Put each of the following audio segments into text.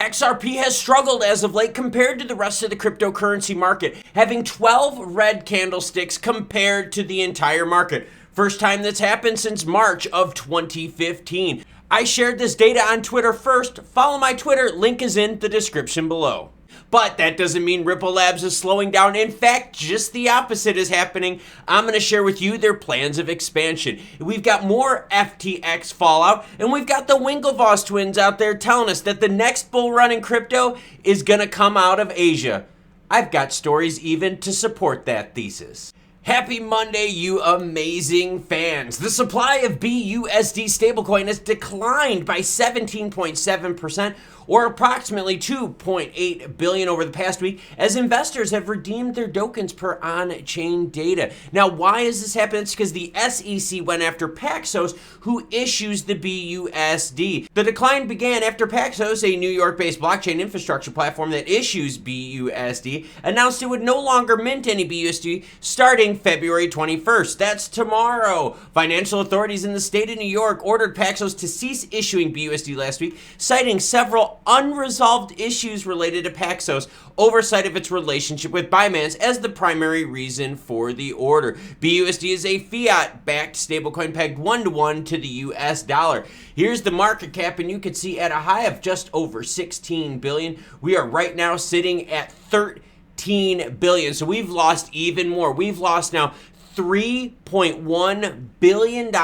XRP has struggled as of late compared to the rest of the cryptocurrency market, having 12 red candlesticks compared to the entire market. First time that's happened since March of 2015. I shared this data on Twitter first. Follow my Twitter, link is in the description below. But that doesn't mean Ripple Labs is slowing down. In fact, just the opposite is happening. I'm going to share with you their plans of expansion. We've got more FTX fallout, and we've got the Winklevoss twins out there telling us that the next bull run in crypto is going to come out of Asia. I've got stories even to support that thesis. Happy Monday, you amazing fans. The supply of BUSD stablecoin has declined by 17.7%, or approximately 2.8 billion over the past week, as investors have redeemed their tokens per on-chain data. Now, why is this happening? It's because the SEC went after Paxos, who issues the BUSD. The decline began after Paxos, a New York-based blockchain infrastructure platform that issues BUSD, announced it would no longer mint any BUSD starting February 21st. That's tomorrow. Financial authorities in the state of New York ordered Paxos to cease issuing BUSD last week, citing several unresolved issues related to Paxos' oversight of its relationship with Binance as the primary reason for the order. BUSD is a fiat-backed stablecoin pegged 1-to-1 to the US dollar. Here's the market cap, and you can see at a high of just over 16 billion. We are right now sitting at 13 billion. So we've lost even more. We've lost now $3.1 billion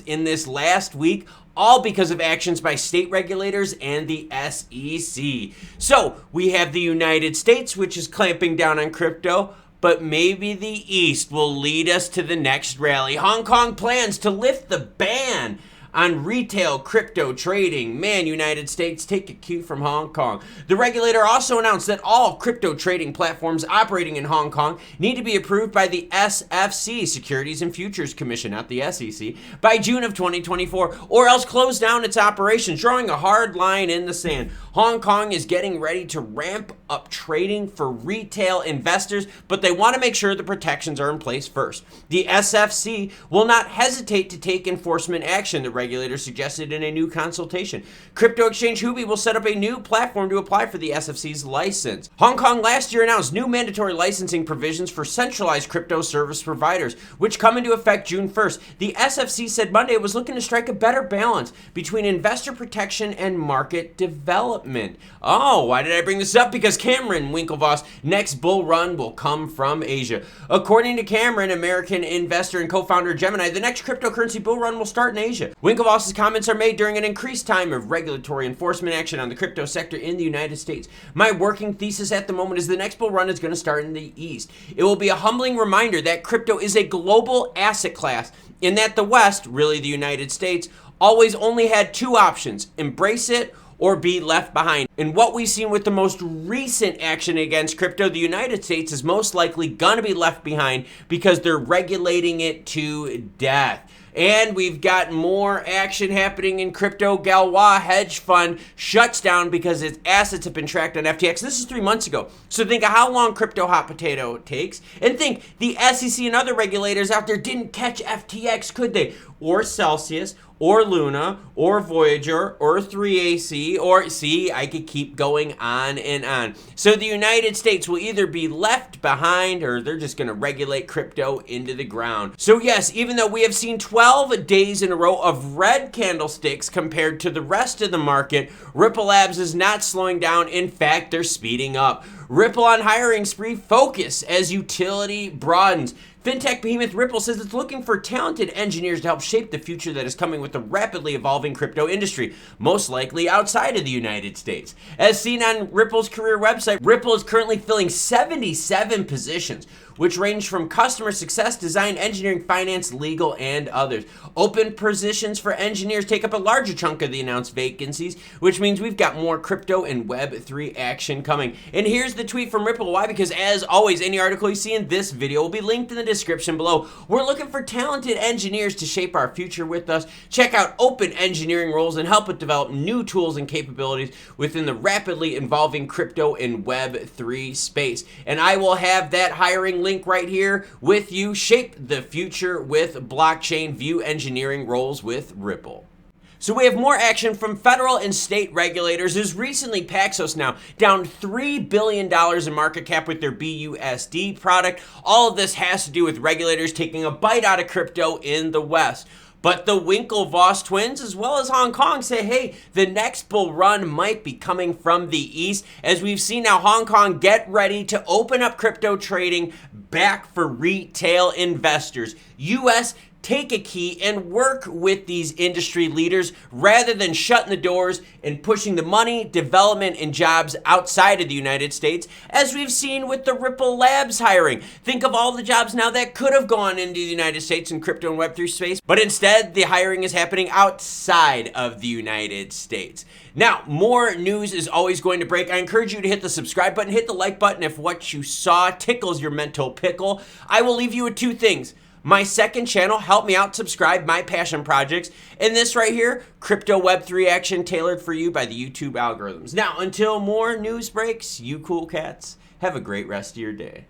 in this last week, all because of actions by state regulators and the SEC. So we have the United States, which is clamping down on crypto, but maybe the East will lead us to the next rally. Hong Kong plans to lift the ban on retail crypto trading. Man, United States, take a cue from Hong Kong. The regulator also announced that all crypto trading platforms operating in Hong Kong need to be approved by the SFC, Securities and Futures Commission, not the SEC, by June of 2024, or else close down its operations, drawing a hard line in the sand. Hong Kong is getting ready to ramp up trading for retail investors, but they want to make sure the protections are in place first. The SFC will not hesitate to take enforcement action, the regulator suggested in a new consultation. Crypto exchange Huobi will set up a new platform to apply for the SFC's license. Hong Kong last year announced new mandatory licensing provisions for centralized crypto service providers, which come into effect June 1st. The SFC said Monday it was looking to strike a better balance between investor protection and market development. Oh, why did I bring this up? Because Cameron Winklevoss' next bull run will come from Asia. According to Cameron, American investor and co-founder of Gemini, the next cryptocurrency bull run will start in Asia. Winklevoss's comments are made during an increased time of regulatory enforcement action on the crypto sector in the United States. My working thesis at the moment is the next bull run is going to start in the East. It will be a humbling reminder that crypto is a global asset class, in that the West, really the United States, always only had two options: embrace it or be left behind. And what we've seen with the most recent action against crypto, the United States is most likely gonna be left behind because they're regulating it to death. And we've got more action happening in crypto. Galois hedge fund shuts down because its assets have been tracked on FTX. This is 3 months ago. So think of how long crypto hot potato takes. And think, the SEC and other regulators out there didn't catch FTX, could they? Or Celsius, or Luna, or Voyager, or 3AC, or see, I could keep going on and on. So the United States will either be left behind or they're just gonna regulate crypto into the ground. So yes, even though we have seen 12 days in a row of red candlesticks compared to the rest of the market, Ripple Labs is not slowing down. In fact, they're speeding up. Ripple on hiring spree, focus as utility broadens. Fintech behemoth Ripple says it's looking for talented engineers to help shape the future that is coming with the rapidly evolving crypto industry, most likely outside of the United States. As seen on Ripple's career website, Ripple is currently filling 77 positions, which range from customer success, design, engineering, finance, legal, and others. Open positions for engineers take up a larger chunk of the announced vacancies, which means we've got more crypto and Web3 action coming. And here's the tweet from Ripple. Why? Because as always, any article you see in this video will be linked in the description below. We're looking for talented engineers to shape our future with us. Check out open engineering roles and help us develop new tools and capabilities within the rapidly evolving crypto and Web3 space. And I will have that hiring link right here with you. Shape the future with blockchain. View engineering roles with Ripple. So we have more action from federal and state regulators as recently Paxos now down $3 billion in market cap with their BUSD product. All of this has to do with regulators taking a bite out of crypto in the West. But the Winklevoss twins, as well as Hong Kong, say, hey, the next bull run might be coming from the East, as we've seen now Hong Kong get ready to open up crypto trading back for retail investors. US, take a key and work with these industry leaders rather than shutting the doors and pushing the money, development, and jobs outside of the United States, as we've seen with the Ripple Labs hiring. Think of all the jobs now that could have gone into the United States in crypto and Web3 space, but instead the hiring is happening outside of the United States. Now, more news is always going to break. I encourage you to hit the subscribe button, hit the like button if what you saw tickles your mental pickle. I will leave you with two things. My second channel, help me out, subscribe, my passion projects. And this right here, crypto Web3 action tailored for you by the YouTube algorithms. Now, until more news breaks, you cool cats, have a great rest of your day.